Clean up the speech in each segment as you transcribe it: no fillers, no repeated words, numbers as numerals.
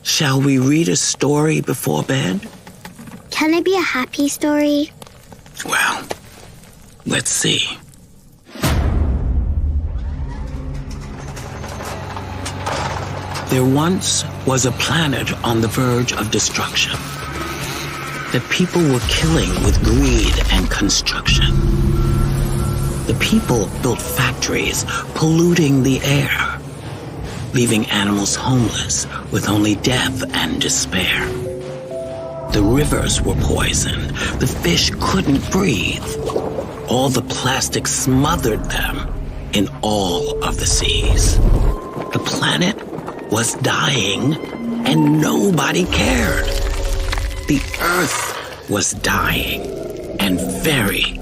Shall we read a story before bed? Can it be a happy story? Well, let's see. There once was a planet on the verge of destruction that people were killing with greed and construction. The people built factories, polluting the air, leaving animals homeless with only death and despair. The rivers were poisoned. The fish couldn't breathe. All the plastic smothered them in all of the seas. The planet was dying and nobody cared. The earth was dying and very,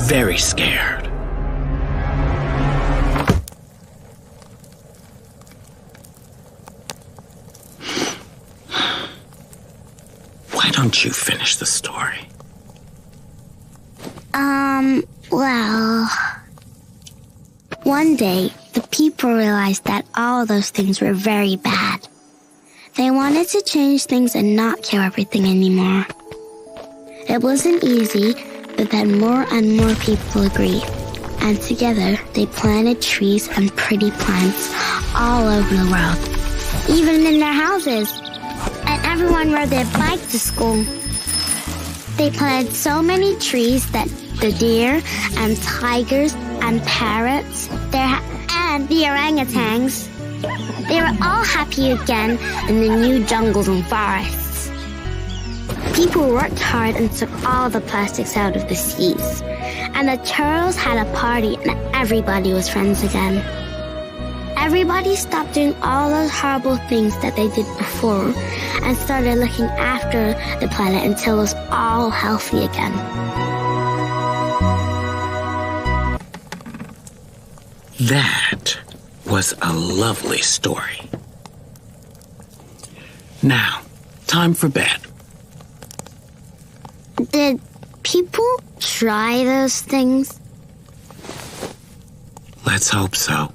very scared. Why don't you finish the story? Well... One day, the people realized that all of those things were very bad. They wanted to change things and not kill everything anymore. It wasn't easy, but then more and more people agreed. And together, they planted trees and pretty plants all over the world. Even in their houses. And everyone rode their bike to school. They planted so many trees that the deer and tigers and parrots and the orangutans, they were all happy again in the new jungles and forests. People worked hard and took all the plastics out of the seas. And the turtles had a party and everybody was friends again. Everybody stopped doing all those horrible things that they did before and started looking after the planet until it was all healthy again. That was a lovely story. Now, time for bed. Did people try those things? Let's hope so.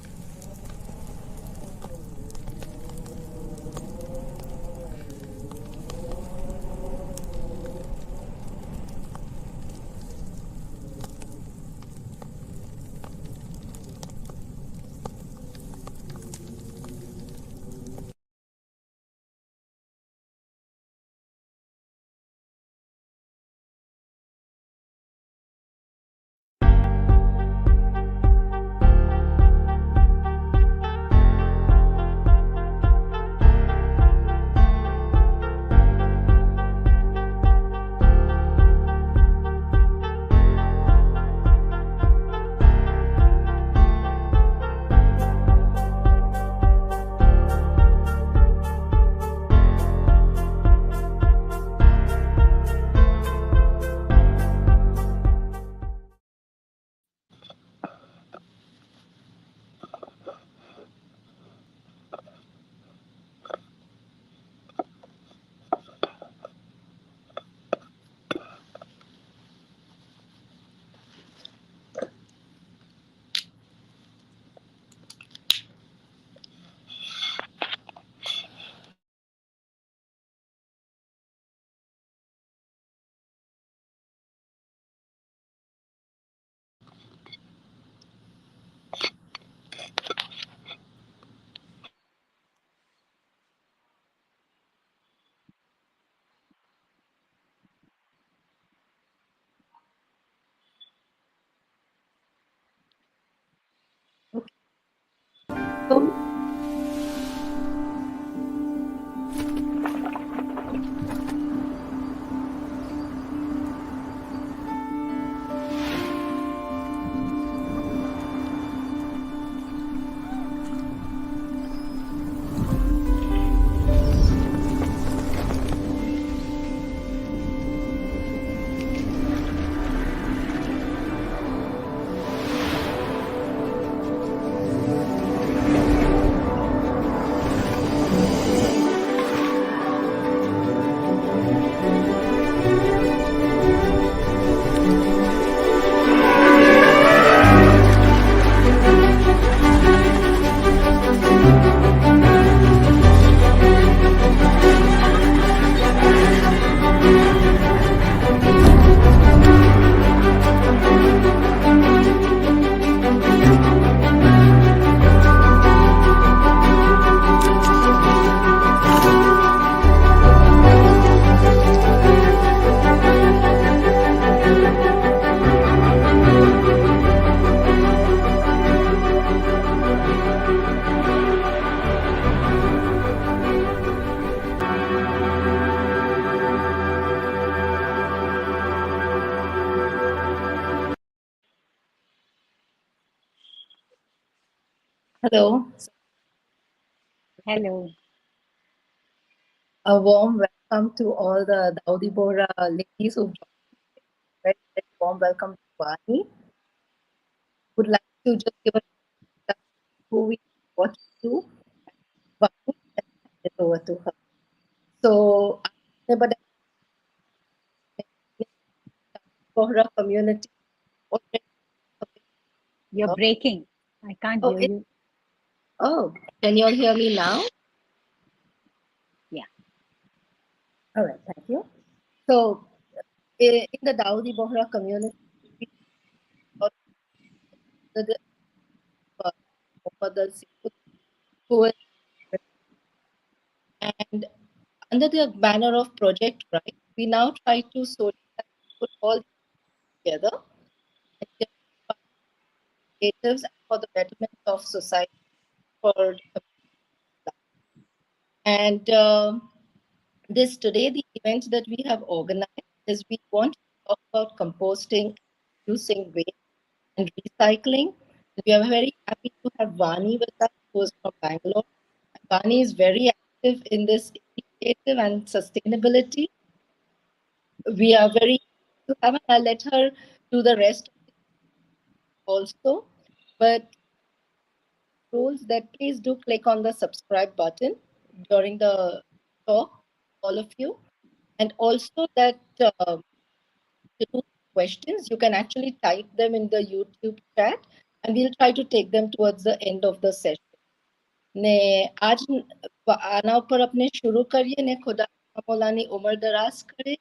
Hello. Hello. A warm welcome to all the Daudi Bohra ladies who've joined. Very, very warm welcome to Vani. Would like to just give a introduction to who we are, what we do. Vani, and hand it over to her. So, but Bohra community already. You're breaking. I can't Oh, hear you. oh, can you all hear me now? Yeah. All right, thank you. So, in the Daudi Bohra community, we the Muhammad who is, and under the banner of Project Right, we now try to socialize, put all together and get initiatives for the betterment of society for and this today the event that we have organized is we want to talk about composting, reducing waste and recycling. We are very happy to have Vani with us, who is from Bangalore. Vani is very active in this initiative and sustainability. We are very to have her. I'll let her do the rest also. But rules that please do click on the subscribe button during the talk, all of you. And also that to do questions, you can actually type them in the YouTube chat and we'll try to take them towards the end of the session. ने आज आना पर अपने शुरू करिए ने खुदा मौलानी उम्र दराज करे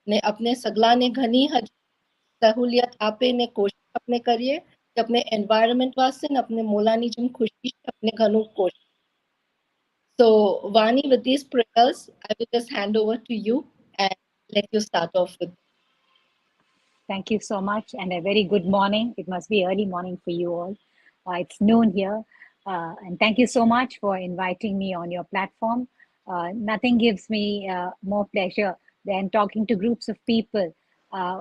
ने अपने सगला ने घनी हज सहूलियत आपे ने कोशिश अपने करिए कि अपने एनवायरनमेंट वास्ते ने अपने मौलानी जम खुशी अपने घनु कोशिश. So Vani, with these prayers, I will just hand over to you and let you start off with. Thank you so much, and a very good morning. It must be early morning for you all. It's noon here. And thank you so much for inviting me on your platform. Nothing gives me more pleasure than talking to groups of people uh,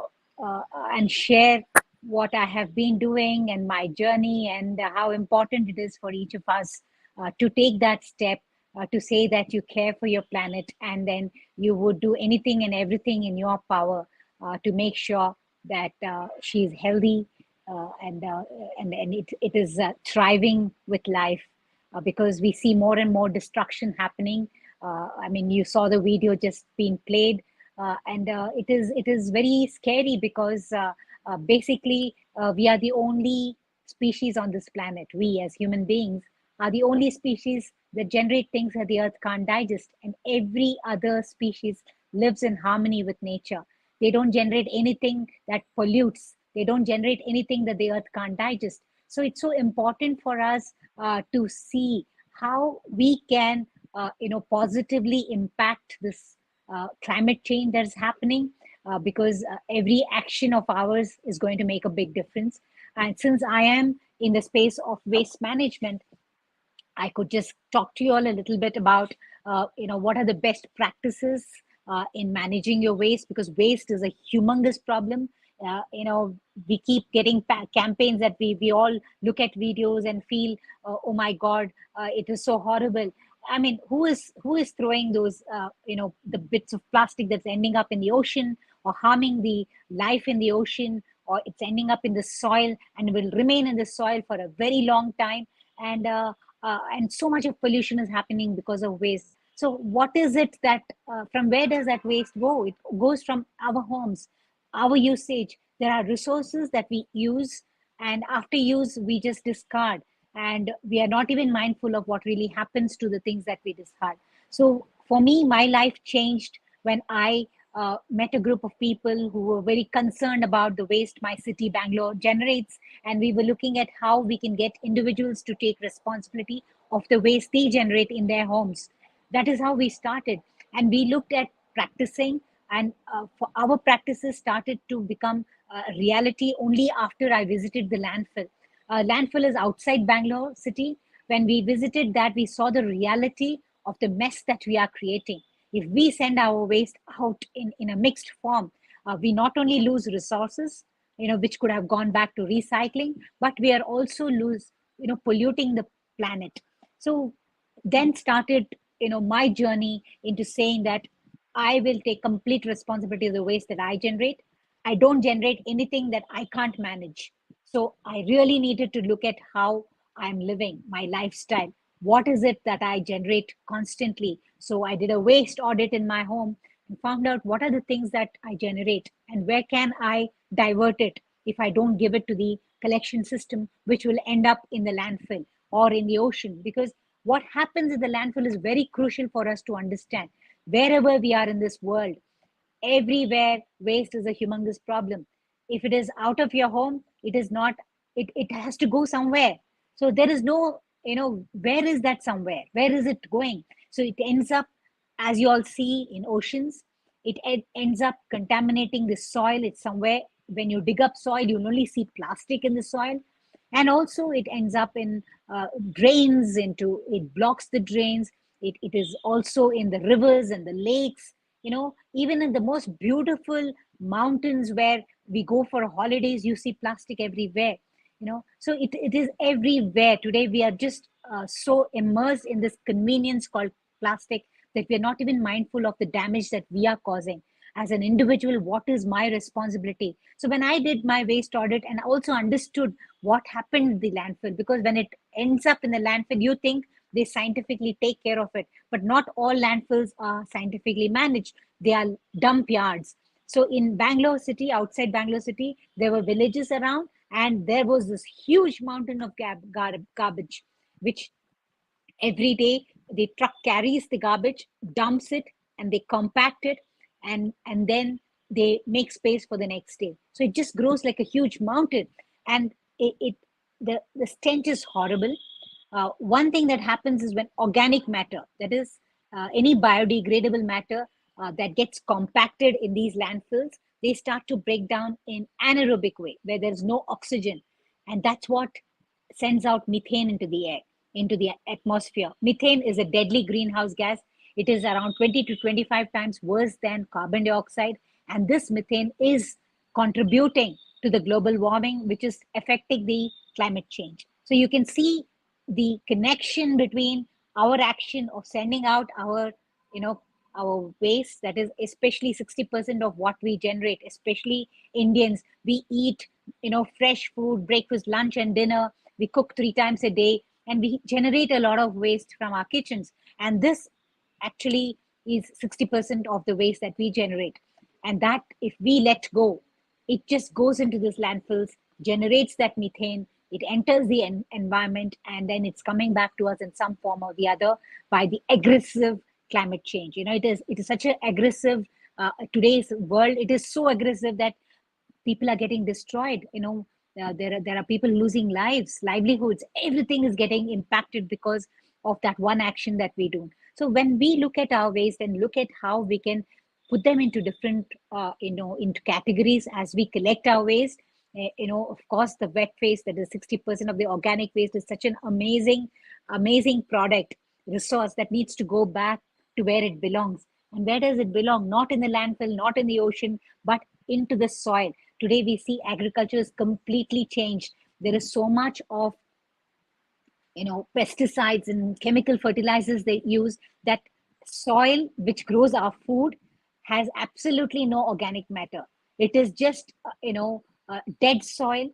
and share what I have been doing and my journey and how important it is for each of us to take that step to say that you care for your planet and then you would do anything and everything in your power to make sure that she is healthy and it is thriving with life because we see more and more destruction happening. I mean, you saw the video just being played, and it is very scary because basically we are the only species on this planet. We as human beings are the only species that generate things that the earth can't digest, and every other species lives in harmony with nature. They don't generate anything that pollutes. They don't generate anything that the earth can't digest. So it's so important for us to see how we can, positively impact this climate change that's happening because every action of ours is going to make a big difference. And since I am in the space of waste management, I could just talk to you all a little bit about, what are the best practices in managing your waste because waste is a humongous problem. We keep getting campaigns that we all look at videos and feel, oh my God, it is so horrible. I mean, who is throwing those, the bits of plastic that's ending up in the ocean or harming the life in the ocean, or it's ending up in the soil and will remain in the soil for a very long time. And so much of pollution is happening because of waste. So what is it that from where does that waste go? It goes from our homes, our usage. There are resources that we use, and after use we just discard, and we are not even mindful of what really happens to the things that we discard. So for me, my life changed when I met a group of people who were very concerned about the waste my city, Bangalore, generates. And we were looking at how we can get individuals to take responsibility of the waste they generate in their homes. That is how we started. And we looked at practicing, and for our practices started to become reality only after I visited the landfill. Landfill is outside Bangalore city. When we visited that, we saw the reality of the mess that we are creating. If we send our waste out in a mixed form, we not only lose resources, which could have gone back to recycling, but we are also polluting the planet. So then started, my journey into saying that I will take complete responsibility of the waste that I generate. I don't generate anything that I can't manage. So I really needed to look at how I'm living, my lifestyle. What is it that I generate constantly? So I did a waste audit in my home and found out what are the things that I generate and where can I divert it if I don't give it to the collection system, which will end up in the landfill or in the ocean. Because what happens in the landfill is very crucial for us to understand. Wherever we are in this world, everywhere waste is a humongous problem. If it is out of your home, it is not, it has to go somewhere. So there is no, where is that somewhere? Where is it going? So it ends up, as you all see, in oceans. It ends up contaminating the soil. It's somewhere, when you dig up soil, you only see plastic in the soil. And also it ends up in drains, into, it blocks the drains. It is also in the rivers and the lakes, even in the most beautiful mountains where we go for holidays, you see plastic everywhere. So it is everywhere. Today we are just so immersed in this convenience called plastic that we are not even mindful of the damage that we are causing. As an individual, what is my responsibility? So when I did my waste audit and also understood what happened in the landfill, because when it ends up in the landfill, you think they scientifically take care of it, but not all landfills are scientifically managed. They are dump yards. So in Bangalore city, outside Bangalore city, there were villages around, and there was this huge mountain of garbage, which every day the truck carries the garbage, dumps it, and they compact it, and then they make space for the next day. So it just grows like a huge mountain, and the stench is horrible. One thing that happens is when organic matter, that is any biodegradable matter that gets compacted in these landfills, they start to break down in anaerobic way where there's no oxygen, and that's what sends out methane into the air, into the atmosphere. Methane is a deadly greenhouse gas. It is around 20 to 25 times worse than carbon dioxide, and this methane is contributing to the global warming, which is affecting the climate change. So you can see the connection between our action of sending out our, our waste, that is especially 60% of what we generate, especially Indians. We eat, fresh food, breakfast, lunch, and dinner. We cook 3 times a day, and we generate a lot of waste from our kitchens. And this actually is 60% of the waste that we generate. And that, if we let go, it just goes into these landfills, generates that methane, it enters the environment, and then it's coming back to us in some form or the other by the aggressive climate change. It is such an aggressive, today's world, it is so aggressive that people are getting destroyed. There are people losing livelihoods. Everything is getting impacted because of that one action that we do. So when we look at our waste and look at how we can put them into different, into categories as we collect our waste, of course, the wet waste, that is 60% of the organic waste, is such an amazing product, resource that needs to go back to where it belongs. And where does it belong? Not in the landfill, not in the ocean, but into the soil. Today we see agriculture is completely changed. There is so much of, pesticides and chemical fertilizers they use, that soil which grows our food has absolutely no organic matter. It is just dead soil.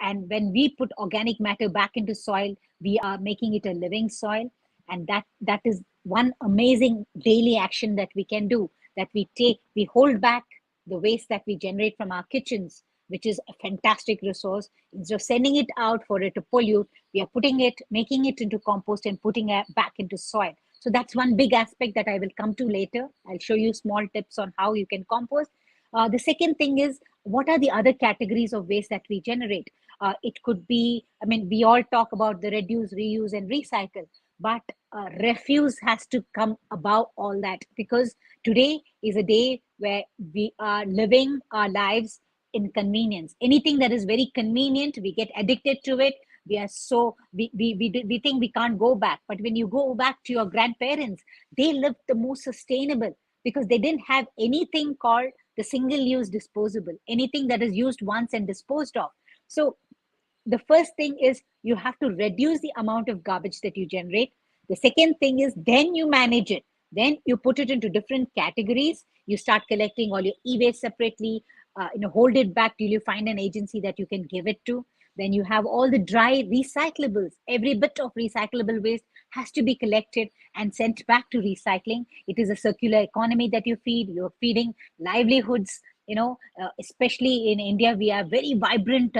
And when we put organic matter back into soil, we are making it a living soil. And that is one amazing daily action that we can do, that we hold back the waste that we generate from our kitchens, which is a fantastic resource. Instead of sending it out for it to pollute, we are making it into compost and putting it back into soil. So that's one big aspect that I will come to later. I'll show you small tips on how you can compost. The second thing is, what are the other categories of waste that we generate? It could be, we all talk about the reduce, reuse, and recycle, but refuse has to come above all that, because today is a day where we are living our lives in convenience. Anything that is very convenient, we get addicted to it. We think we can't go back. But when you go back to your grandparents, they lived the most sustainable, because they didn't have anything called the single-use disposable, anything that is used once and disposed of. So the first thing is you have to reduce the amount of garbage that you generate. The second thing is then you manage it. Then you put it into different categories. You start collecting all your e-waste separately, hold it back till you find an agency that you can give it to. Then you have all the dry recyclables. Every bit of recyclable waste has to be collected and sent back to recycling. It is a circular economy that you feed. You're feeding livelihoods. Especially in India, we have very vibrant,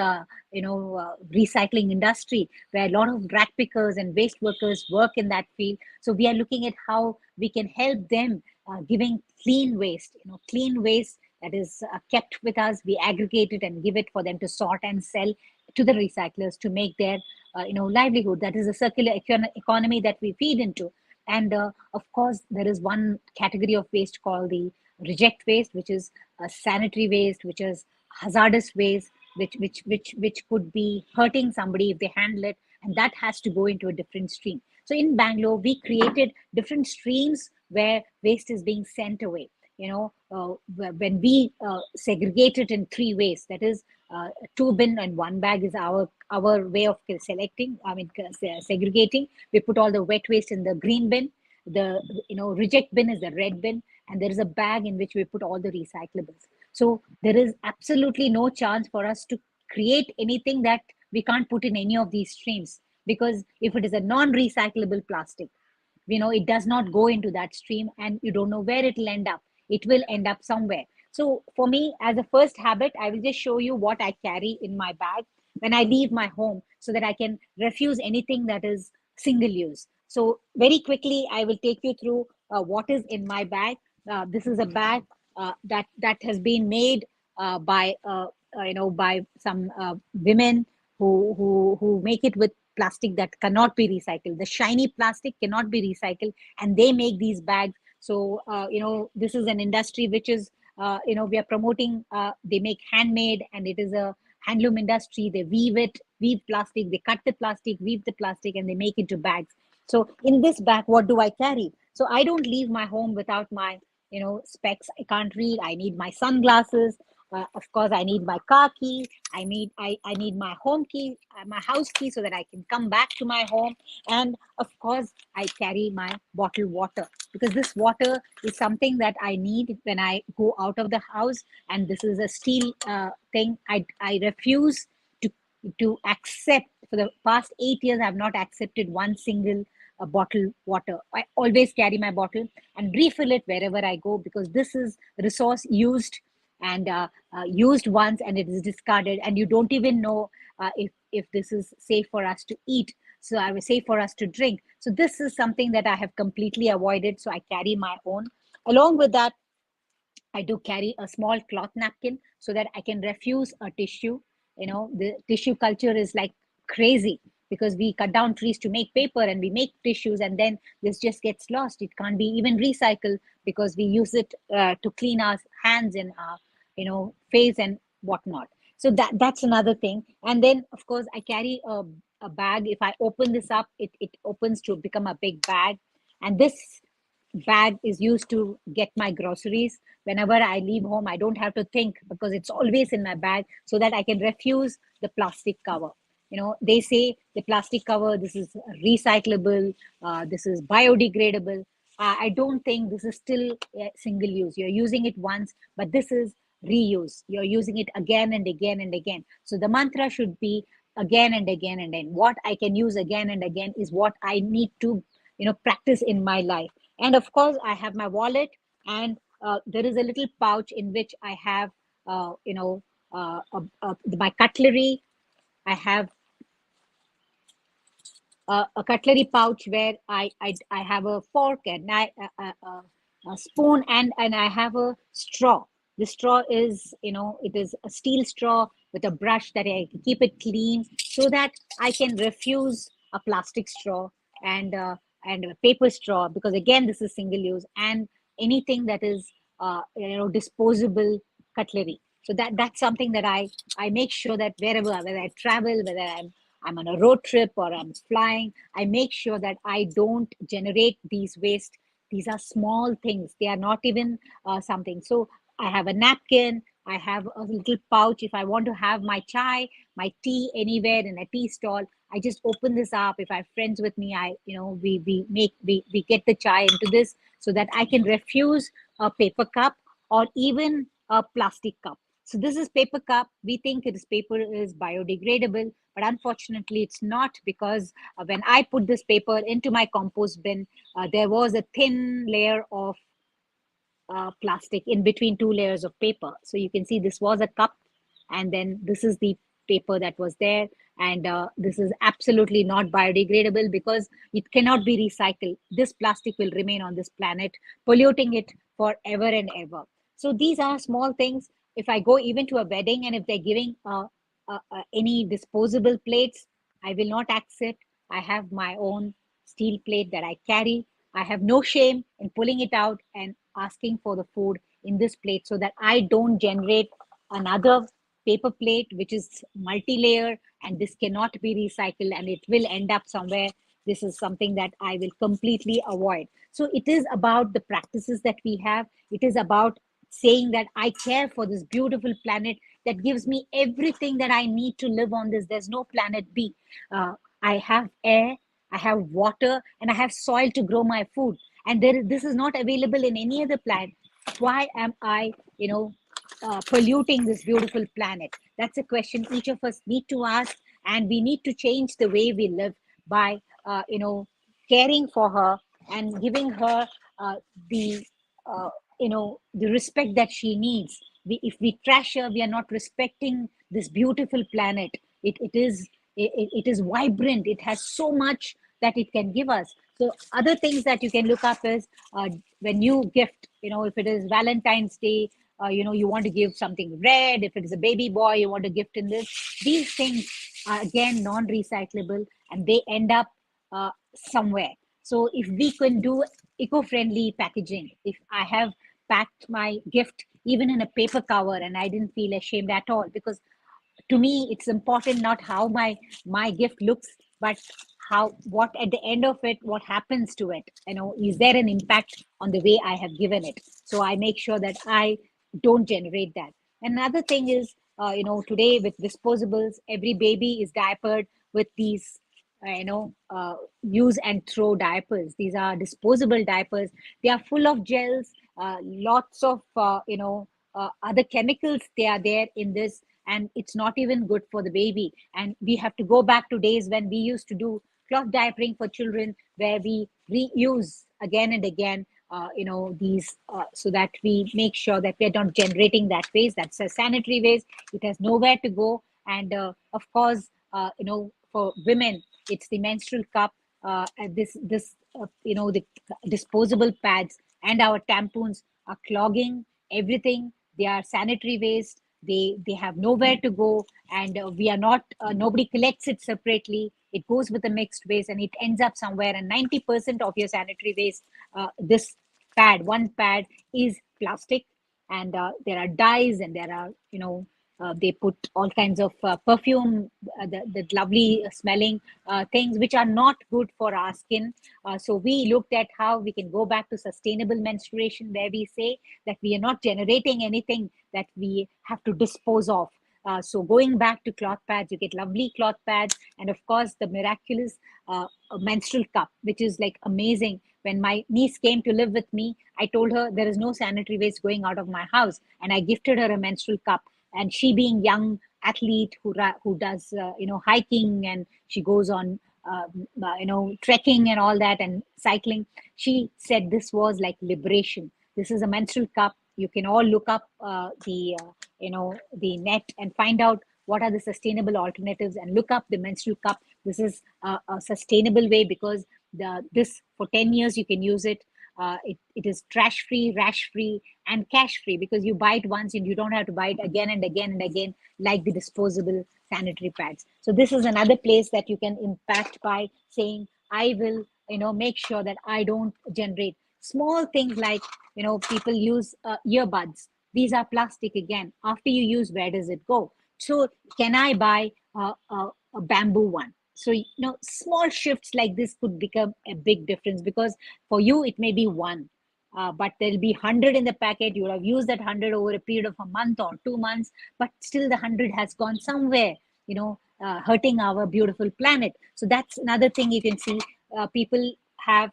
recycling industry where a lot of rag pickers and waste workers work in that field. So we are looking at how we can help them giving clean waste, clean waste that is kept with us. We aggregate it and give it for them to sort and sell to the recyclers to make their livelihood. That is a circular economy that we feed into. And of course, there is one category of waste called the reject waste, which is sanitary waste, which is hazardous waste, which could be hurting somebody if they handle it, and that has to go into a different stream. So in Bangalore, we created different streams where waste is being sent away. When we segregate it in three ways, that is, two bin and one bag is our way of segregating. We put all the wet waste in the green bin. The reject bin is the red bin, and there is a bag in which we put all the recyclables. So there is absolutely no chance for us to create anything that we can't put in any of these streams, because if it is a non-recyclable plastic, it does not go into that stream, and you don't know where it will end up. It will end up somewhere. So for me, as a first habit, I will just show you what I carry in my bag when I leave my home, so that I can refuse anything that is single use. So very quickly, I will take you through what is in my bag. This is a bag that has been made by some women who make it with plastic that cannot be recycled. The shiny plastic cannot be recycled, and they make these bags. So this is an industry which is we are promoting. They make handmade, and it is a handloom industry. They weave plastic, they cut the plastic, weave the plastic, and they make it into bags. So in this bag, what do I carry? So I don't leave my home without my specs. I can't read. I need my sunglasses. Of course, I need my car key. I need my home key, my house key, so that I can come back to my home. And of course, I carry my bottled water, because this water is something that I need when I go out of the house. And this is a steel thing. I refuse to accept. For the past 8 years, I have not accepted one single bottled water. I always carry my bottle and refill it wherever I go, because this is resource used and used once, and it is discarded, and you don't even know if this is safe for us to eat. So I will say for us to drink. So this is something that I have completely avoided. So I carry my own. Along with that, I do carry a small cloth napkin so that I can refuse a tissue. The tissue culture is like crazy, because we cut down trees to make paper and we make tissues, and then this just gets lost. It can't be even recycled because we use it to clean our hands and face and whatnot. So that's another thing. And then of course I carry a bag. If I open this up, it opens to become a big bag, and this bag is used to get my groceries. Whenever I leave home, I don't have to think, because it's always in my bag, so that I can refuse the plastic cover. They say the plastic cover, this is recyclable, this is biodegradable. I don't think this is still single use. You're using it once, but this is reuse. You're using it again and again and again. So the mantra should be again and again and again. What I can use again and again is what I need to practice in my life. And of course, I have my wallet, and there is a little pouch in which I have my cutlery. I have a cutlery pouch where I have a fork and a spoon, and I have a straw. The straw is it is a steel straw with a brush that I keep it clean, so that I can refuse a plastic straw and a paper straw, because again this is single use, and anything that is disposable cutlery. So that's something that I make sure that whether I travel, whether I'm on a road trip or I'm flying, I make sure that I don't generate these waste. These are small things. They are not even something. So I have a napkin, I have a little pouch. If I want to have my chai, my tea anywhere in a tea stall, I just open this up. If I have friends with me, we get the chai into this so that I can refuse a paper cup or even a plastic cup. So this is paper cup. We think it is paper is biodegradable, but unfortunately it's not, because when I put this paper into my compost bin, there was a thin layer of plastic in between two layers of paper. So you can see this was a cup, and then this is the paper that was there. And this is absolutely not biodegradable because it cannot be recycled. This plastic will remain on this planet, polluting it forever and ever. So these are small things. If I go even to a wedding and if they're giving any disposable plates, I will not accept. I have my own steel plate that I carry. I have no shame in pulling it out and asking for the food in this plate so that I don't generate another paper plate which is multi-layer, and this cannot be recycled and it will end up somewhere. This is something that I will completely avoid. So it is about the practices that we have. It is about saying that I care for this beautiful planet that gives me everything that I need to live on this. There's no planet B. I have air, I have water, and I have soil to grow my food. And this is not available in any other planet. Why am I, polluting this beautiful planet? That's a question each of us need to ask, and we need to change the way we live by, caring for her and giving her the, the respect that she needs. If we trash her, we are not respecting this beautiful planet. It is vibrant. It has so much that it can give us. So other things that you can look up is when you gift, if it is Valentine's Day, you want to give something red. If it is a baby boy, you want to gift in this. These things are again non-recyclable and they end up somewhere. So if we can do eco-friendly packaging, if I have packed my gift even in a paper cover and I didn't feel ashamed at all, because to me it's important not how my gift looks, but what at the end of it, what happens to it. Is there an impact on the way I have given it? So I make sure that I don't generate that. Another thing is, today with disposables, every baby is diapered with these use and throw diapers. These are disposable diapers. They are full of gels, lots of other chemicals they are there in this, and it's not even good for the baby. And we have to go back to days when we used to do cloth diapering for children, where we reuse again and again these so that we make sure that we're not generating that waste. That's a sanitary waste. It has nowhere to go. And of course, for women, it's the menstrual cup, and the disposable pads and our tampons are clogging everything. They are sanitary waste. They have nowhere to go, and we are not nobody collects it separately. It goes with the mixed waste and it ends up somewhere. And 90% of your sanitary waste, this one pad is plastic. And there are dyes, and there are they put all kinds of perfume, the lovely smelling things which are not good for our skin. So we looked at how we can go back to sustainable menstruation, where we say that we are not generating anything that we have to dispose of. So going back to cloth pads, you get lovely cloth pads, and of course the miraculous menstrual cup, which is like amazing. When my niece came to live with me, I told her there is no sanitary waste going out of my house, and I gifted her a menstrual cup. And she, being young athlete who does hiking, and she goes on trekking and all that, and cycling, she said this was like liberation. This is a menstrual cup. You can all look up the net and find out what are the sustainable alternatives, and look up the menstrual cup. This is a sustainable way, because this for 10 years you can use it. It is trash free, rash free, and cash free, because you buy it once and you don't have to buy it again and again and again, like the disposable sanitary pads. So this is another place that you can impact by saying, I will make sure that I don't generate. Small things like people use earbuds. These are plastic again. After you use, where does it go? So can I buy a bamboo one? So small shifts like this could become a big difference, because for you it may be one, but there'll be 100 in the packet. You'll have used that 100 over a period of a month or 2 months, but still the 100 has gone somewhere, hurting our beautiful planet. So that's another thing you can see. People have,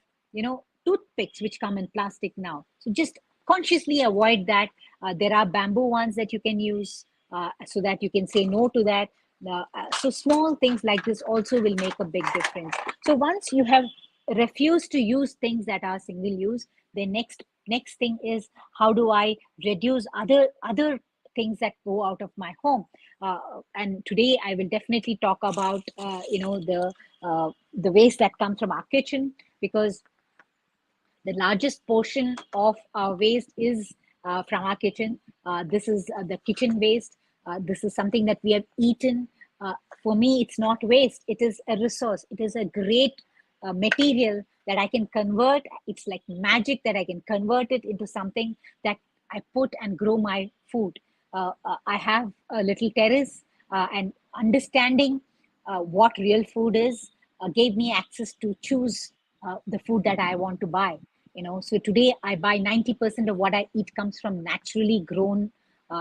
toothpicks which come in plastic now. So just consciously avoid that. There are bamboo ones that you can use, so that you can say no to that. So small things like this also will make a big difference. So once you have refused to use things that are single use, the next thing is, how do I reduce other things that go out of my home? And today I will definitely talk about the waste that comes from our kitchen, because the largest portion of our waste is from our kitchen. This is the kitchen waste. This is something that we have eaten. For me, it's not waste. It is a resource. It is a great material that I can convert. It's like magic that I can convert it into something that I put and grow my food. I have a little terrace, and understanding what real food is gave me access to choose the food that I want to buy. So today I buy 90% of what I eat comes from naturally grown.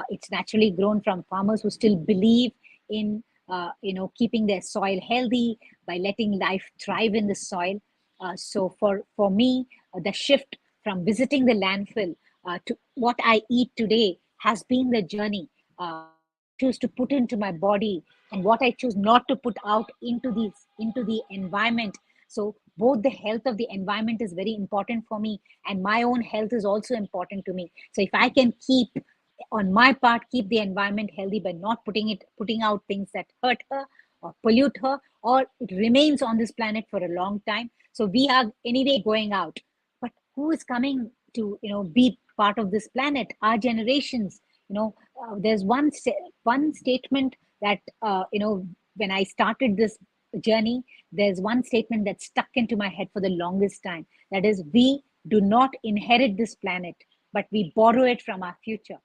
It's naturally grown from farmers who still believe in keeping their soil healthy by letting life thrive in the soil. So for me, the shift from visiting the landfill to what I eat today has been the journey. What I choose to put into my body and what I choose not to put out into the environment. So both the health of the environment is very important for me, and my own health is also important to me. So if I can keep, on my part, keep the environment healthy by not putting out things that hurt her or pollute her, or it remains on this planet for a long time. So we are anyway going out, but who is coming to be part of this planet? Our generations. There's one statement that when I started this journey, there's one statement that stuck into my head for the longest time. That is, we do not inherit this planet, but we borrow it from our future.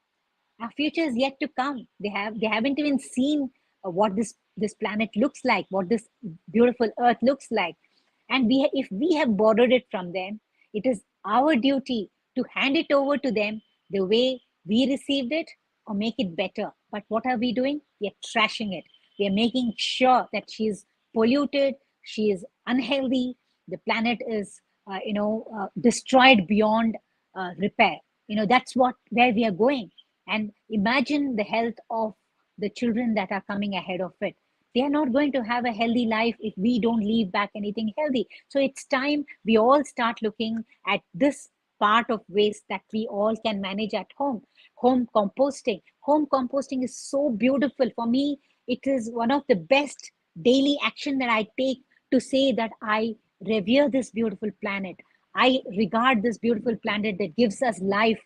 Our future is yet to come. They haven't even seen what this planet looks like, what this beautiful earth looks like. And if we have borrowed it from them, it is our duty to hand it over to them the way we received it, or make it better. But what are we doing? We are trashing it. We are making sure that she is polluted, she is unhealthy, the planet is destroyed beyond repair. That's where we are going. And imagine the health of the children that are coming ahead of it. They are not going to have a healthy life if we don't leave back anything healthy. So it's time we all start looking at this part of waste that we all can manage at home. Home composting is so beautiful. For me, it is one of the best daily action that I take to say that I revere this beautiful planet. I regard this beautiful planet that gives us life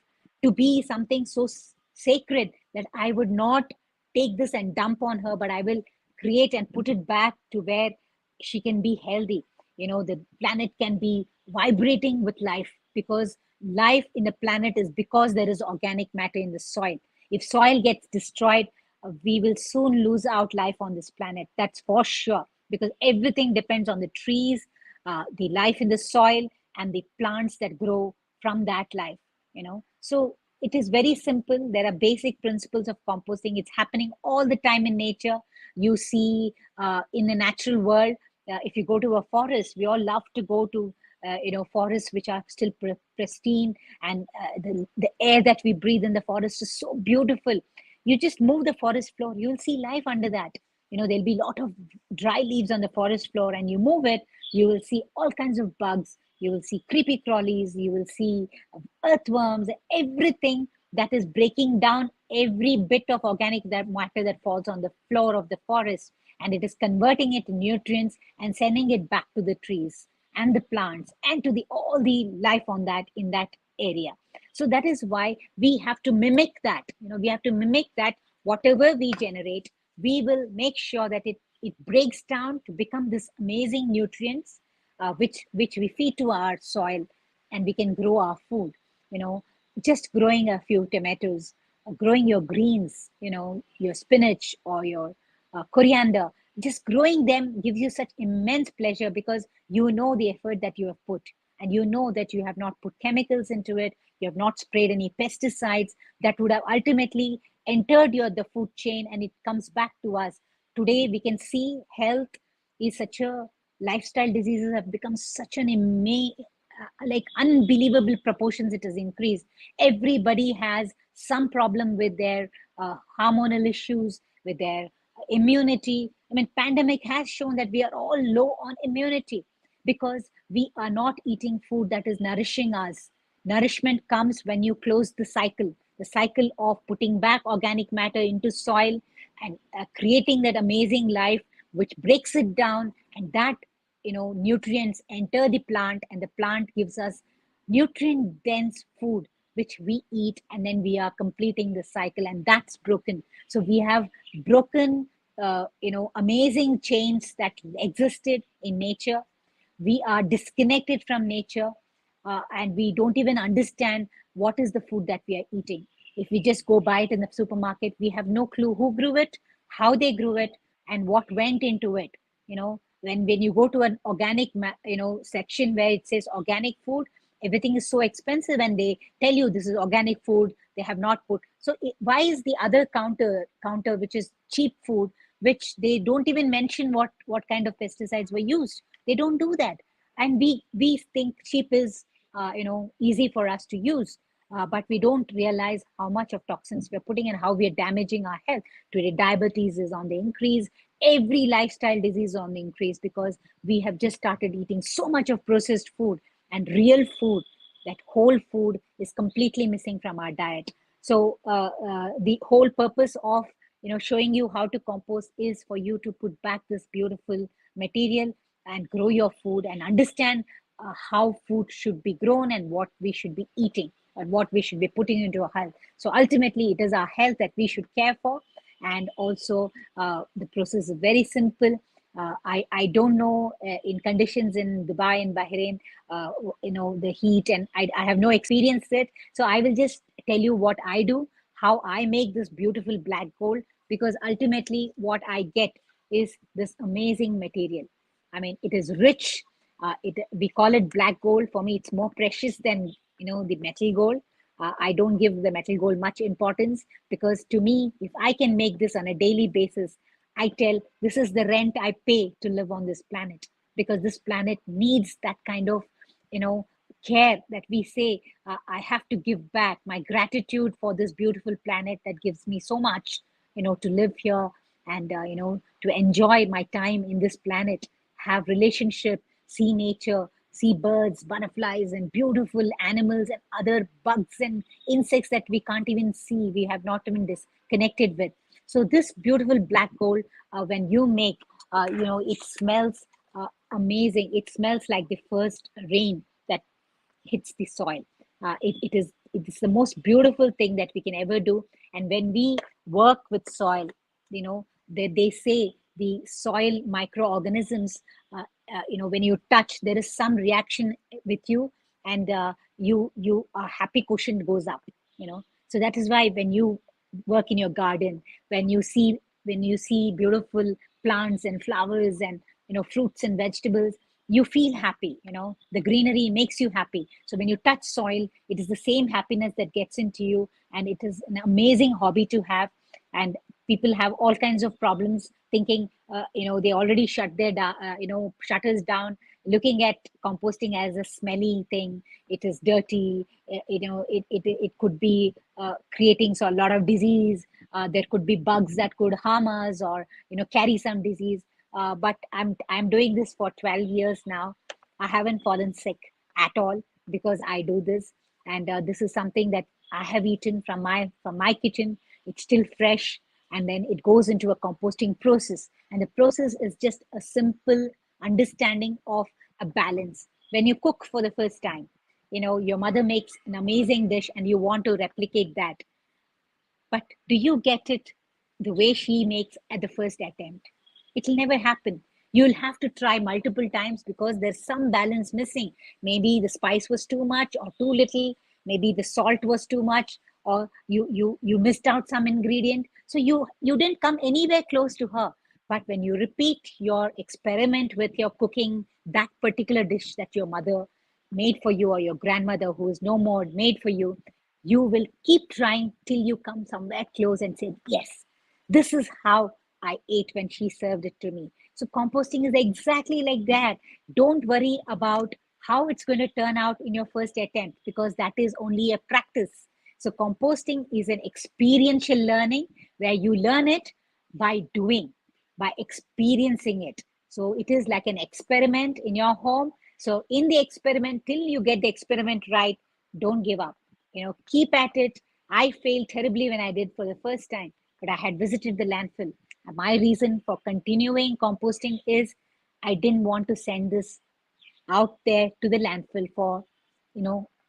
to be something so sacred that I would not take this and dump on her, but I will create and put it back to where she can be healthy. The planet can be vibrating with life, because life in the planet is because there is organic matter in the soil. If soil gets destroyed, we will soon lose out life on this planet. That's for sure, because everything depends on the trees, the life in the soil, and the plants that grow from that life. So it is very simple. There are basic principles of composting. It's happening all the time in nature. You see in the natural world, if you go to a forest, we all love to go to forests which are still pristine, and the air that we breathe in the forest is so beautiful. You just move the forest floor, you'll see life under that. There'll be a lot of dry leaves on the forest floor, and you move it, you will see all kinds of bugs. You will see creepy crawlies, you will see earthworms, everything that is breaking down every bit of organic matter that falls on the floor of the forest, and it is converting it to nutrients and sending it back to the trees and the plants and to all the life on that in that area. So that is why we have to mimic that. We have to mimic that. Whatever we generate, we will make sure that it breaks down to become this amazing nutrients, which we feed to our soil, and we can grow our food. Just growing a few tomatoes, growing your greens, your spinach or your coriander, just growing them gives you such immense pleasure, because the effort that you have put, and you know that you have not put chemicals into it, you have not sprayed any pesticides that would have ultimately entered the food chain, and it comes back to us. Today we can see health is such a, lifestyle diseases have become such an like unbelievable proportions it has increased. Everybody has some problem with their hormonal issues, with their immunity. I mean, pandemic has shown that we are all low on immunity because we are not eating food that is nourishing us. Nourishment comes when you close the cycle of putting back organic matter into soil and creating that amazing life which breaks it down, and that nutrients enter the plant, and the plant gives us nutrient dense food which we eat, and then we are completing the cycle, and that's broken. So we have broken amazing chains that existed in nature. We are disconnected from nature, and we don't even understand what is the food that we are eating. If we just go buy it in the supermarket, we have no clue who grew it, how they grew it, and what went into it. When you go to an organic section where it says organic food, everything is so expensive, and they tell you this is organic food. They have not put. So why is the other counter which is cheap food, which they don't even mention what kind of pesticides were used? They don't do that, and we think cheap is easy for us to use, but we don't realize how much of toxins we're putting and how we are damaging our health. Today diabetes is on the increase, every lifestyle disease is on the increase, because we have just started eating so much of processed food, and real food, that whole food, is completely missing from our diet. So the whole purpose of showing you how to compost is for you to put back this beautiful material and grow your food, and understand how food should be grown and what we should be eating and what we should be putting into our health. So ultimately it is our health that we should care for. And also the process is very simple. I don't know in conditions in Dubai and Bahrain, the heat, and I have no experience it. So I will just tell you what I do, how I make this beautiful black gold, because ultimately what I get is this amazing material. I mean, it is rich. We call it black gold. For me, it's more precious than the metal gold. I don't give the metal gold much importance, because to me, if I can make this on a daily basis, I tell this is the rent I pay to live on this planet, because this planet needs that kind of care that we say I have to give back my gratitude for this beautiful planet that gives me so much to live here, and to enjoy my time in this planet, have relationship, see nature, see birds, butterflies, and beautiful animals and other bugs and insects that we can't even see, we have not even disconnected with. So this beautiful black gold, when you make, it smells amazing. It smells like the first rain that hits the soil. It is the most beautiful thing that we can ever do. And when we work with soil, they say the soil microorganisms, when you touch, there is some reaction with you, and you are happy quotient goes up. So that is why when you work in your garden, when you see beautiful plants and flowers and fruits and vegetables, you feel happy. The greenery makes you happy. So when you touch soil, it is the same happiness that gets into you, and it is an amazing hobby to have. And people have all kinds of problems thinking they already shut their shutters down, looking at composting as a smelly thing. It is dirty. It could be creating a lot of disease. There could be bugs that could harm us, or carry some disease. But I'm doing this for 12 years now. I haven't fallen sick at all because I do this, and this is something that I have eaten from my kitchen. It's still fresh, and then it goes into a composting process. And the process is just a simple understanding of a balance. When you cook for the first time, your mother makes an amazing dish and you want to replicate that. But do you get it the way she makes at the first attempt? It will never happen. You'll have to try multiple times because there's some balance missing. Maybe the spice was too much or too little. Maybe the salt was too much, or you missed out some ingredient. So you didn't come anywhere close to her. But when you repeat your experiment with your cooking, that particular dish that your mother made for you, or your grandmother who is no more made for you, you will keep trying till you come somewhere close and say, yes, this is how I ate when she served it to me. So composting is exactly like that. Don't worry about how it's going to turn out in your first attempt, because that is only a practice. So composting is an experiential learning where you learn it by doing, by experiencing it. So it is like an experiment in your home. So in the experiment, till you get the experiment right, don't give up. Keep at it. I failed terribly when I did for the first time, but I had visited the landfill. And my reason for continuing composting is I didn't want to send this out there to the landfill for,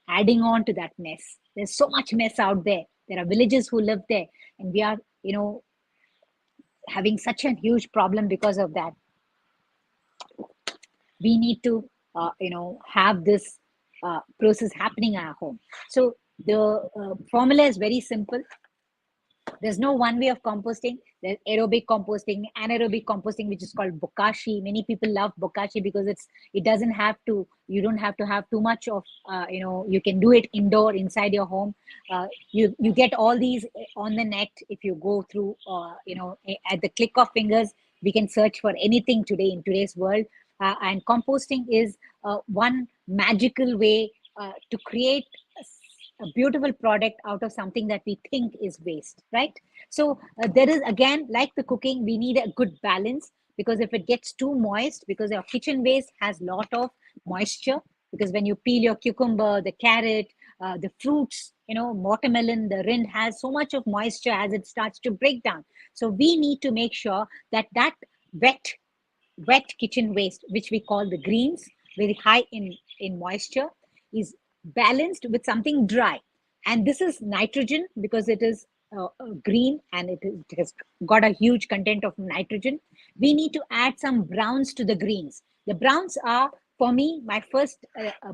adding on to that mess. There's so much mess out there. There are villages who live there, and we are, having such a huge problem because of that. We need to, have this process happening at home. So the formula is very simple. There's no one way of composting. There's aerobic composting, anaerobic composting, which is called bokashi. Many people love bokashi because it doesn't have to, you don't have to have too much of, you can do it indoor inside your home. You get all these on the net. If you go through, at the click of fingers, we can search for anything today in today's world. And composting is one magical way to create a beautiful product out of something that we think is waste, right? So there is, again, like the cooking, we need a good balance, because if it gets too moist, because our kitchen waste has a lot of moisture, because when you peel your cucumber, the carrot, the fruits, watermelon, the rind has so much of moisture as it starts to break down. So we need to make sure that that wet kitchen waste, which we call the greens, very high in moisture, is balanced with something dry. And this is nitrogen, because it is green and it has got a huge content of nitrogen. We need to add some browns to the greens. The browns are, for me, my first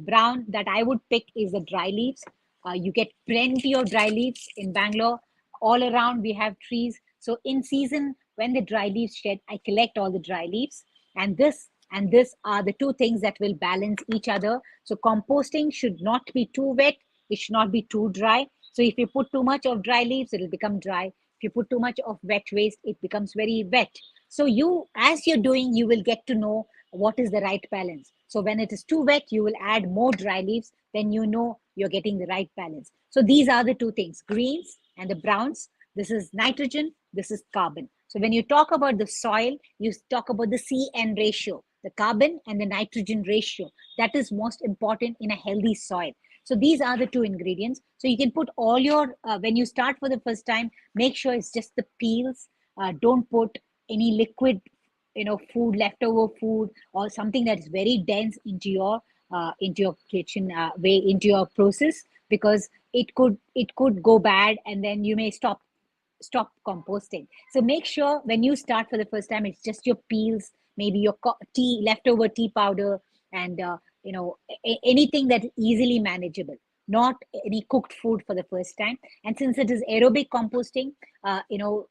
brown that I would pick is the dry leaves. You get plenty of dry leaves in Bangalore. All around we have trees. So in season, when the dry leaves shed, I collect all the dry leaves. And this are the two things that will balance each other. So composting should not be too wet. It should not be too dry. So if you put too much of dry leaves, it will become dry. If you put too much of wet waste, it becomes very wet. So as you're doing, you will get to know what is the right balance. So when it is too wet, you will add more dry leaves. Then you know you're getting the right balance. So these are the two things, greens and the browns. This is nitrogen, this is carbon. So when you talk about the soil, you talk about the CN ratio, the carbon and the nitrogen ratio. That is most important in a healthy soil. So these are the two ingredients. So you can put all your, when you start for the first time, make sure it's just the peels. Don't put any liquid, food, leftover food, or something that is very dense into your kitchen into your process, because it could go bad, and then you may stop composting. So make sure when you start for the first time, it's just your peels, maybe your leftover tea powder, and anything that is easily manageable, not any cooked food for the first time. And since it is aerobic composting,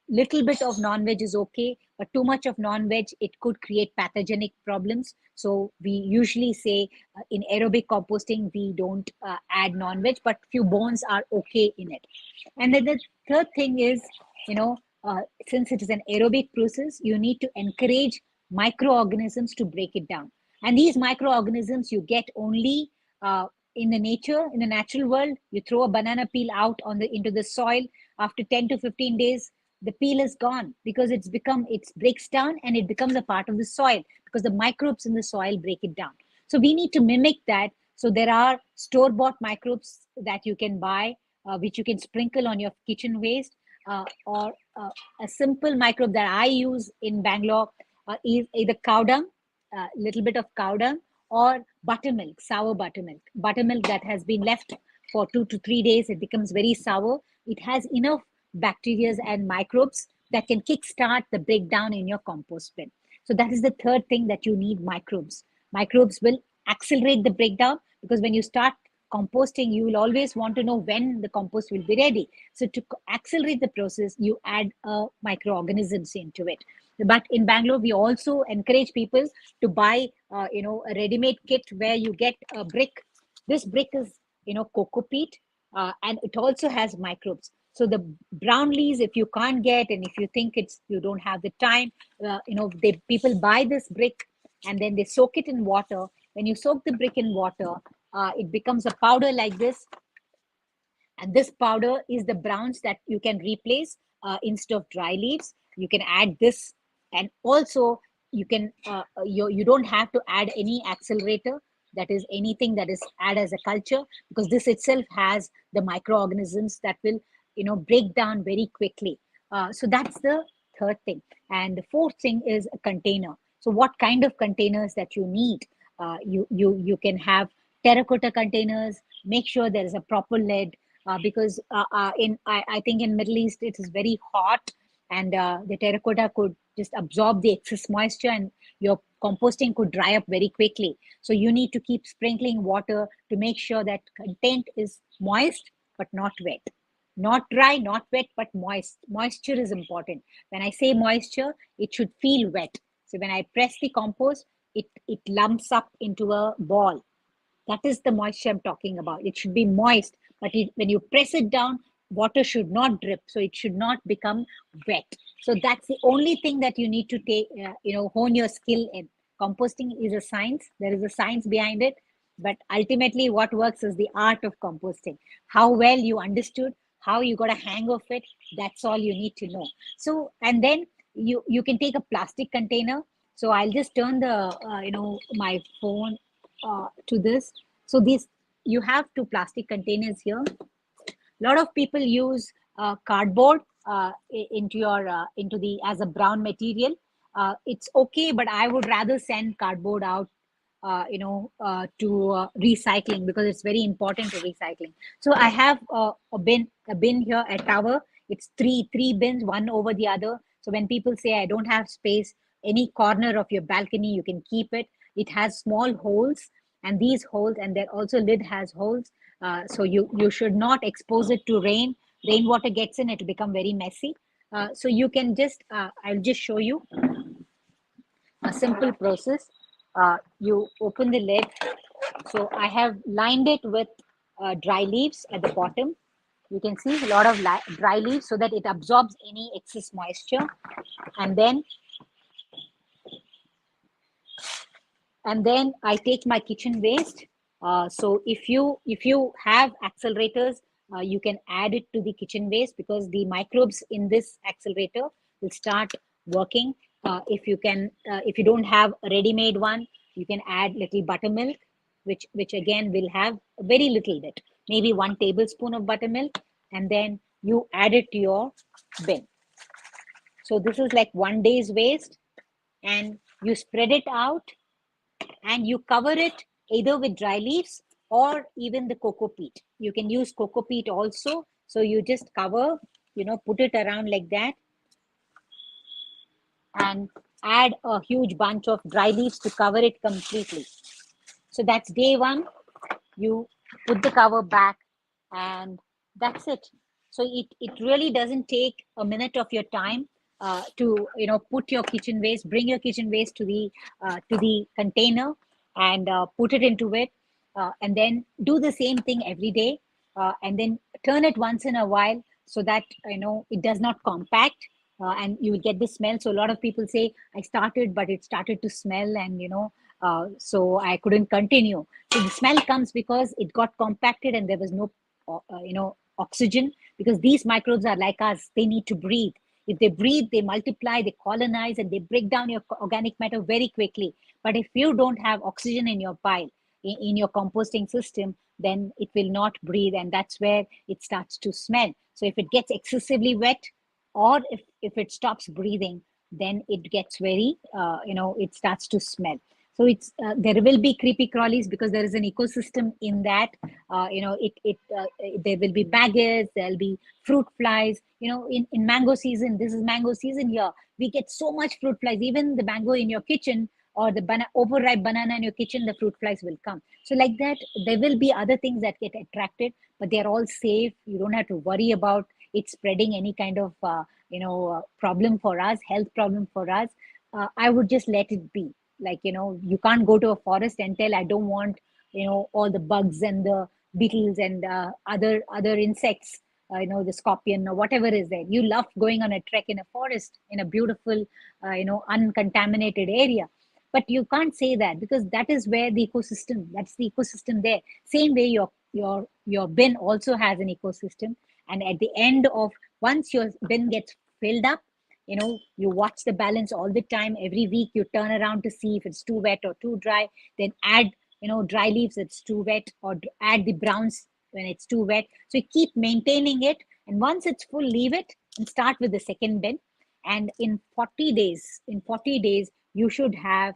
little bit of non-veg is okay, but too much of non-veg, it could create pathogenic problems. So we usually say in aerobic composting, we don't add non-veg, but few bones are okay in it. And then the third thing is, since it is an aerobic process, you need to encourage microorganisms to break it down. And these microorganisms you get only in the nature, in the natural world. You throw a banana peel out into the soil. After 10 to 15 days, the peel is gone, because it breaks down and it becomes a part of the soil, because the microbes in the soil break it down. So we need to mimic that. So there are store-bought microbes that you can buy, which you can sprinkle on your kitchen waste, or a simple microbe that I use in Bangalore is either cow dung, a little bit of cow dung, or buttermilk, sour buttermilk that has been left for 2 to 3 days. It becomes very sour. It has enough bacteria and microbes that can kickstart the breakdown in your compost bin. So that is the third thing, that you need microbes. Microbes will accelerate the breakdown, because when you start composting, you will always want to know when the compost will be ready. So to accelerate the process, you add microorganisms into it. But in Bangalore, we also encourage people to buy, a ready-made kit where you get a brick This brick is, coco peat, and it also has microbes. So the brown leaves, if you can't get, and if you think you don't have the time, people buy this brick and then they soak it in water. When you soak the brick in water, it becomes a powder like this, and this powder is the browns that you can replace instead of dry leaves. You can add this, and also you can you don't have to add any accelerator, that is anything that is add as a culture, because this itself has the microorganisms that will break down very quickly. So that's the third thing. And the fourth thing is a container. So what kind of containers that you need? You can have terracotta containers. Make sure there is a proper lid, because I think in Middle East it is very hot, and the terracotta could just absorb the excess moisture, and your composting could dry up very quickly. So you need to keep sprinkling water to make sure that content is moist but not wet. Not dry, not wet, but moist. Moisture is important. When I say moisture, it should feel wet. So when I press the compost, it lumps up into a ball. That is the moisture I'm talking about. It should be moist, but when you press it down, water should not drip, so it should not become wet. So that's the only thing that you need to take, hone your skill in. Composting is a science. There is a science behind it, but ultimately what works is the art of composting. How well you understood, how you got a hang of it, that's all you need to know. So, and then you can take a plastic container. So I'll just turn the, my phone to this. So you have two plastic containers here. A lot of people use cardboard into the as a brown material. It's okay, but I would rather send cardboard out to recycling, because it's very important to recycling. So I have a bin here, a tower. It's three bins, one over the other. So when people say I don't have space, any corner of your balcony you can keep it. It has small holes, and these holes, and there also lid has holes. So you should not expose it to rain. Rainwater gets in, it will become very messy. So you can just I'll just show you a simple process. You open the lid. So I have lined it with dry leaves at the bottom. You can see a lot of dry leaves so that it absorbs any excess moisture. And then I take my kitchen waste. So if you have accelerators, you can add it to the kitchen waste, because the microbes in this accelerator will start working. If you don't have a ready-made one, you can add little buttermilk, which again will have a very little bit, maybe 1 tablespoon of buttermilk, and then you add it to your bin. So this is like 1 day's waste, and you spread it out, and you cover it either with dry leaves or even the coco peat. You can use coco peat also. So you just cover, put it around like that, and add a huge bunch of dry leaves to cover it completely. So that's day 1. You put the cover back, and that's it. So it really doesn't take a minute of your time to put your kitchen waste, bring your kitchen waste to the container, and put it into it, and then do the same thing every day, and then turn it once in a while, so that it does not compact, and you will get the smell. So a lot of people say, I started, but it started to smell, and so I couldn't continue. So the smell comes because it got compacted and there was no oxygen, because these microbes are like us. They need to breathe. If they breathe, they multiply, they colonize, and they break down your organic matter very quickly. But if you don't have oxygen in your pile, in your composting system, then it will not breathe, and that's where it starts to smell. So if it gets excessively wet, or if it stops breathing, then it gets very it starts to smell. So it's there will be creepy crawlies, because there is an ecosystem in that. There will be maggots, there'll be fruit flies. In mango season, this is mango season here, we get so much fruit flies. Even the mango in your kitchen, or the overripe banana in your kitchen, the fruit flies will come. So like that, there will be other things that get attracted, but they're all safe. You don't have to worry about it spreading any kind of problem for us, health problem for us. I would just let it be. Like, you can't go to a forest and tell, I don't want all the bugs and the beetles and other insects, the scorpion or whatever is there. You love going on a trek in a forest, in a beautiful, uncontaminated area. But you can't say that, because that is where that's the ecosystem there. Same way your bin also has an ecosystem. And at the end of, once your bin gets filled up, you watch the balance all the time. Every week you turn around to see if it's too wet or too dry, then add dry leaves it's too wet, or add the browns when it's too wet. So you keep maintaining it, and once it's full, leave it and start with the second bin. And in 40 days you should have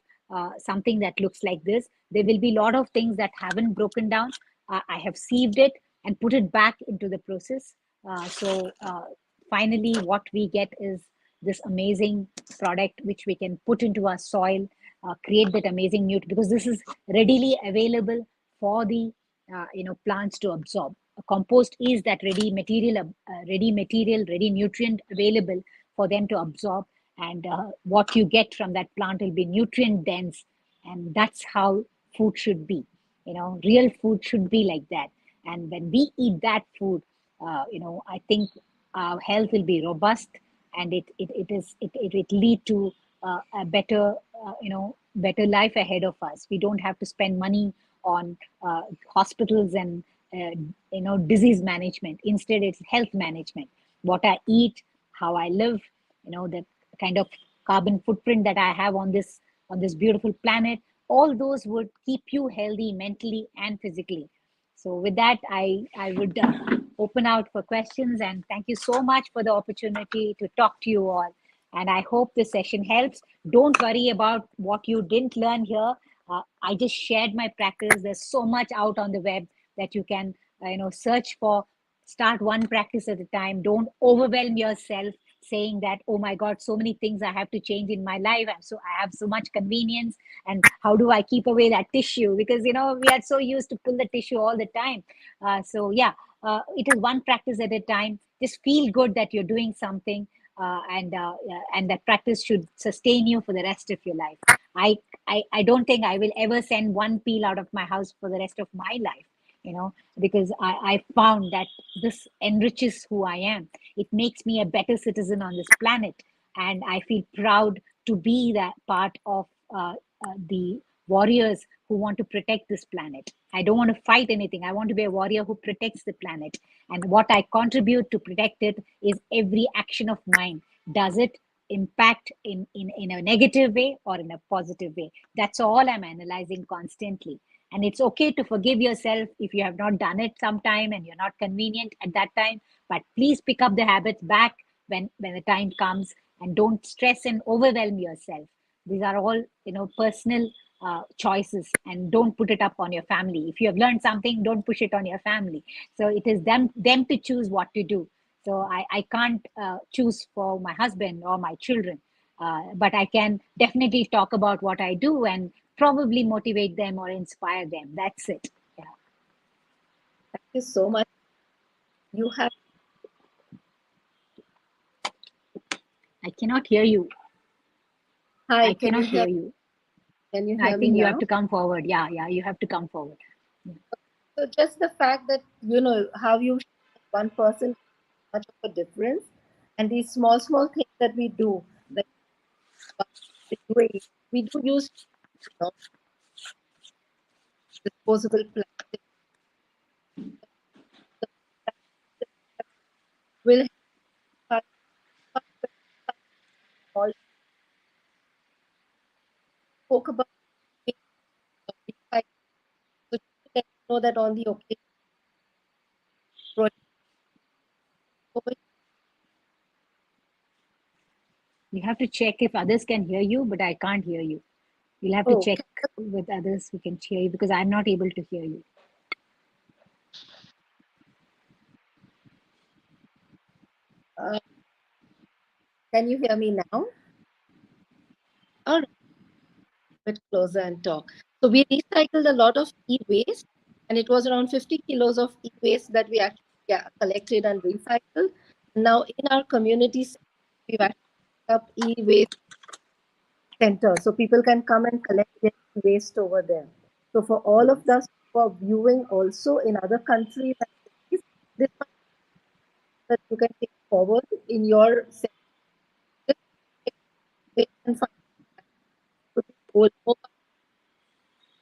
something that looks like this. There will be a lot of things that haven't broken down. I have sieved it and put it back into the process. So finally what we get is this amazing product which we can put into our soil, create that amazing because this is readily available for the plants to absorb. A compost is that ready nutrient available for them to absorb, and what you get from that plant will be nutrient dense. And that's how food should be. Real food should be like that. And when we eat that food, I think our health will be robust, and it lead to a better better life ahead of us. We don't have to spend money on hospitals and disease management. Instead, it's health management. What I eat, how I live, the kind of carbon footprint that I have on this beautiful planet, all those would keep you healthy mentally and physically. So with that, I would open out for questions, and thank you so much for the opportunity to talk to you all. And I hope this session helps. Don't worry about what you didn't learn here. I just shared my practice. There's so much out on the web that you can search for. Start one practice at a time. Don't overwhelm yourself saying that, oh my God, so many things I have to change in my life. And so I have so much convenience. And how do I keep away that tissue? Because, we are so used to pull the tissue all the time. It is one practice at a time. Just feel good that you're doing something. And that practice should sustain you for the rest of your life. I don't think I will ever send one peel out of my house for the rest of my life, because I found that this enriches who I am. It makes me a better citizen on this planet, and I feel proud to be that part of the warriors who want to protect this planet. I don't want to fight anything. I want to be a warrior who protects the planet. And what I contribute to protect it is every action of mine. Does it impact in a negative way or in a positive way? That's all I'm analyzing constantly. And it's okay to forgive yourself if you have not done it sometime and you're not convenient at that time. But please pick up the habits back when the time comes, and don't stress and overwhelm yourself. These are all personal choices, and don't put it up on your family. If you have learned something, don't push it on your family. So it is them to choose what to do. So I can't choose for my husband or my children, but I can definitely talk about what I do and probably motivate them or inspire them. That's it. Yeah. Thank you so much. You have. I cannot hear you. Hi, I cannot hear you. Can you hear me I think now? you have to come forward. Yeah, you have to come forward. Yeah. So just the fact that, how you one person much of a difference, and these small things that we do, like we do use disposable plastic, will help all spoke about recycling. So just let you know that on the occasion project, You have to check if others can hear you, but I can't hear you. You'll have to check with others who can hear you, because I'm not able to hear you. Can you hear me now? All right. A bit closer and talk. So we recycled a lot of e-waste, and it was around 50 kilos of e-waste that we actually collected and recycled. Now in our communities, we've actually set up e-waste center, so people can come and collect their waste over there. So for all of us for viewing also in other countries and cities, this might be that you can take forward in your sector. Just wait and find could be goal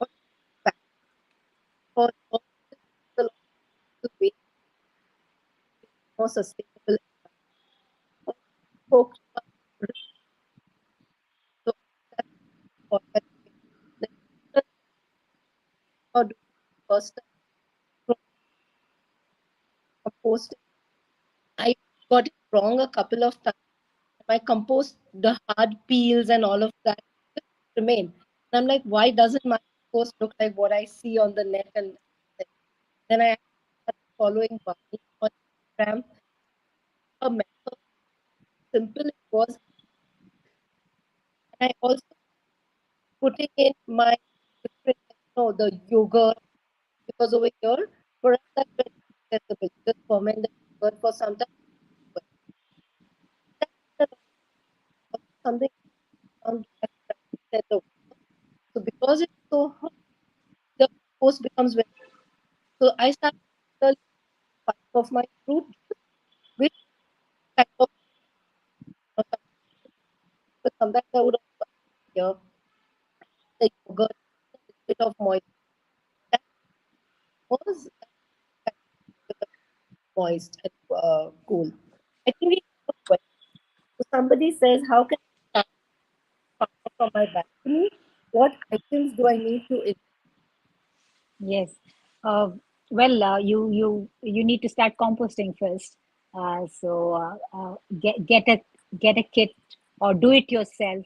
or back or the logical way more sustainable. Or focus on risk. So that's what I think. Like, or do first time composting. I got it wrong a couple of times. My compost, the hard peels and all of that just remain. And I'm like, why doesn't my compost look like what I see on the net? And then I started following Vani on Instagram. A method, simple it was. And I also putting in my different, the yogurt, because over here, for us, that's very accessible. Just ferment the yogurt for some time. But that's something on the so because it's so hot, the compost becomes very. So I started the part of my fruit juice with kind of, uh, but sometimes I would also here the yogurt, a little bit of moist. That was moist and cool. I think we have a question. So somebody says, how can I start from my balcony? What items do I need to? Yes. Well, you need to start composting first. Get a kit or do it yourself.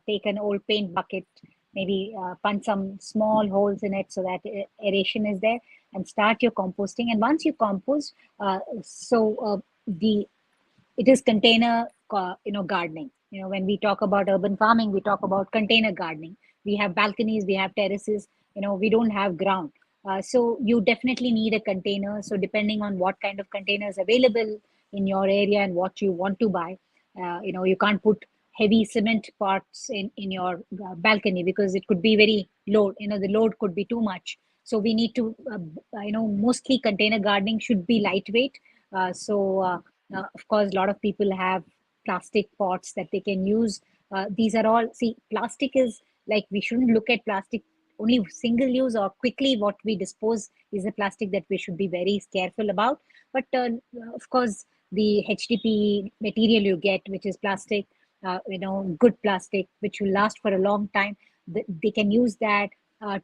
Take an old paint bucket, maybe punch some small holes in it so that aeration is there, and start your composting. And once you compost, the it is container gardening. When we talk about urban farming, we talk about container gardening. We have balconies, we have terraces, we don't have ground. So you definitely need a container. So depending on what kind of container is available in your area and what you want to buy, you can't put heavy cement pots in your balcony because it could be very load, the load could be too much. So we need to mostly container gardening should be lightweight. Of course, a lot of people have plastic pots that they can use. These are all, see, plastic is like, we shouldn't look at plastic only single use or quickly what we dispose is a plastic that we should be very careful about. But of course, the HDP material you get, which is plastic, good plastic, which will last for a long time, they can use that.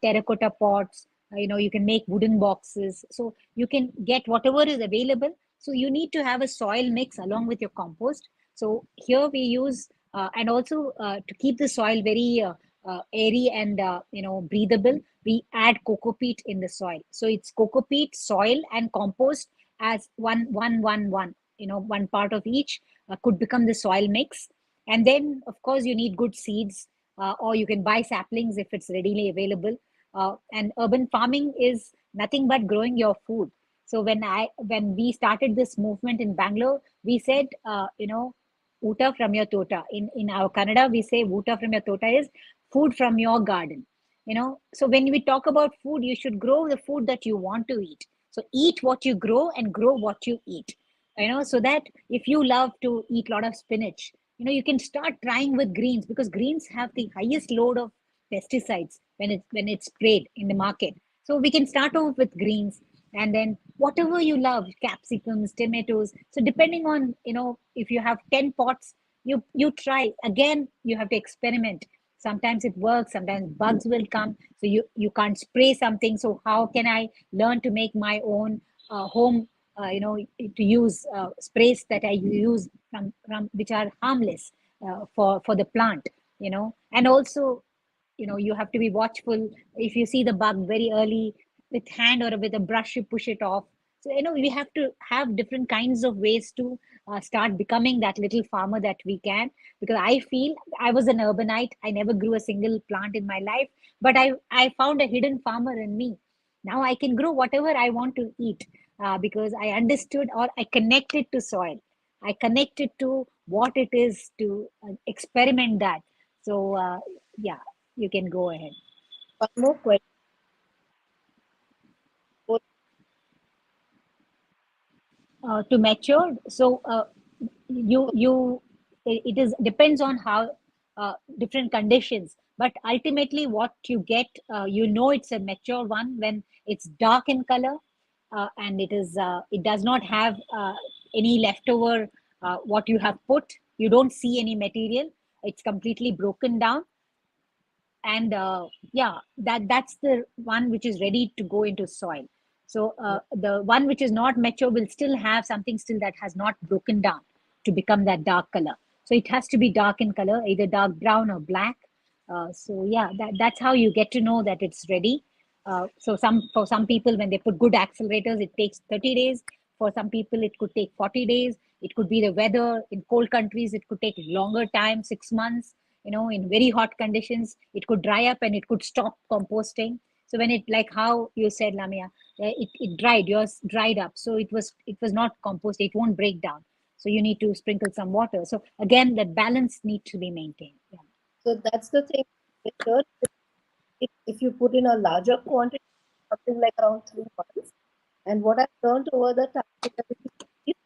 Terracotta pots, you can make wooden boxes. So you can get whatever is available. So you need to have a soil mix along with your compost. So here we use, and also to keep the soil very airy and breathable, we add coco peat in the soil. So it's coco peat, soil, and compost as one. One part of each could become the soil mix. And then, of course, you need good seeds, or you can buy saplings if it's readily available. And urban farming is nothing but growing your food. So when we started this movement in Bangalore, we said, "Uta from your tota." In our Kannada, we say "Uta from your tota" is food from your garden. So when we talk about food, you should grow the food that you want to eat. So eat what you grow and grow what you eat. So that if you love to eat a lot of spinach, you can start trying with greens, because greens have the highest load of pesticides when it's sprayed in the market. So we can start off with greens, and then whatever you love, capsicums, tomatoes. So depending on, if you have 10 pots, you try. Again, you have to experiment. Sometimes it works, sometimes bugs will come, so you can't spray something. So how can I learn to make my own home, to use sprays that I use from which are harmless for the plant. And also, you have to be watchful. If you see the bug very early, with hand or with a brush, you push it off. So we have to have different kinds of ways to start becoming that little farmer that we can. Because I feel I was an urbanite, I never grew a single plant in my life, but I found a hidden farmer in me. Now I can grow whatever I want to eat, because I understood, or I connected to soil. I connected to what it is to experiment that. So yeah, you can go ahead. One more question. to mature. So it is depends on how different conditions. But ultimately, what you get, it's a mature one when it's dark in color, and it does not have any leftover what you have put. You don't see any material. It's completely broken down, and yeah, that's the one which is ready to go into soil. So the one which is not mature will still have something still that has not broken down to become that dark color. So it has to be dark in color, either dark brown or black. So yeah, that's how you get to know that it's ready. So for some people, when they put good accelerators, it takes 30 days. For some people, it could take 40 days. It could be the weather. In cold countries, it could take longer time, 6 months. In very hot conditions, it could dry up and it could stop composting. So when it, like how you said, Lamia, it dried, yours dried up. So it was not compost. It won't break down. So you need to sprinkle some water. So again, that balance needs to be maintained. Yeah. So that's the thing. If you put in a larger quantity, something like around 3 months, and what I've learned over the time is that if you keep,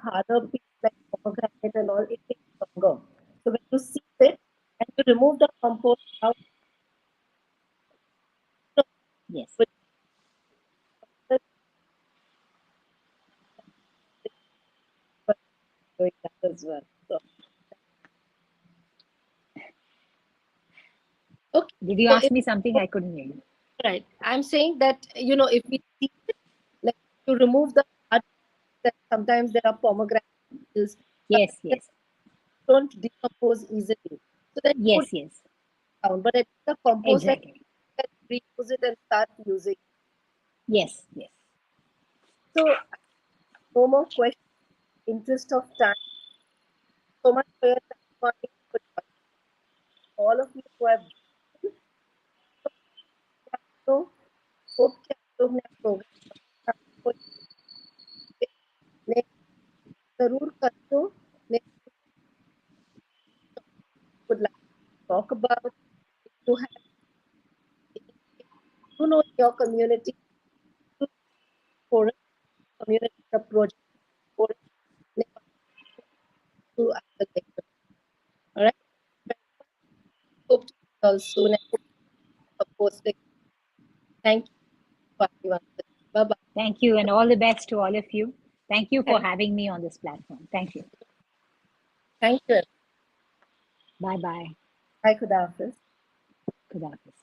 harder pieces like pomegranate and all, it takes longer. So when you seep it and you remove the compost out, Yes. with doing that as well. So, okay. Did you So ask me something? I couldn't hear you. right, I'm saying that if we see it, like to remove the hard, that sometimes there are pomegranates, Yes, yes, don't decompose easily. So then you put yes, yes, down, but it's the compost that exactly. you can reuse it and start using. Yes, yes. So no more questions. Interest of time. So much for your time, Vani, for all of you who have joined. So hope कि आप लोग ने programme को जरूर कर दो. Would like to talk about if you have in your community for community the project for to other later. All right. Hope to see you all soon and post it. Thank you. Bye bye. Thank you, and all the best to all of you. Thank you for having me on this platform. Thank you. Thank you. Bye bye. Bye, Khuda Hafiz. Khuda Hafiz.